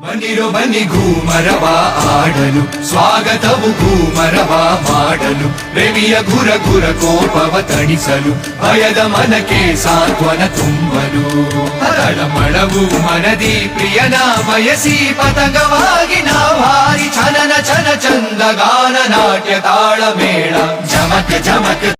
ಬನ್ನಿರೋ ಬನ್ನಿ ಘೂಮರವ ಆಡಲು, ಸ್ವಾಗತವು ಘೂಮರವ ಮಾಡಲು, ಪ್ರೇಮಿಯ ಗುರ ಗುರ ಕೋಪವ ತಣಿಸಲು, ಭಯದ ಮನಕ್ಕೆ ಸಾಂತ್ವನ ತುಂಬಲು, ತಳಮಳವು ಮನದಿ ಪ್ರಿಯನ ಬಯಸಿ ಪತಂಗವಾಗಿ ನಾವಾರಿ ಚನನ ಚನ ಚಂದ ಗಾನ ನಾಟ್ಯ ತಾಳ ಮೇಳ ಜಮಕ ಜಮಕ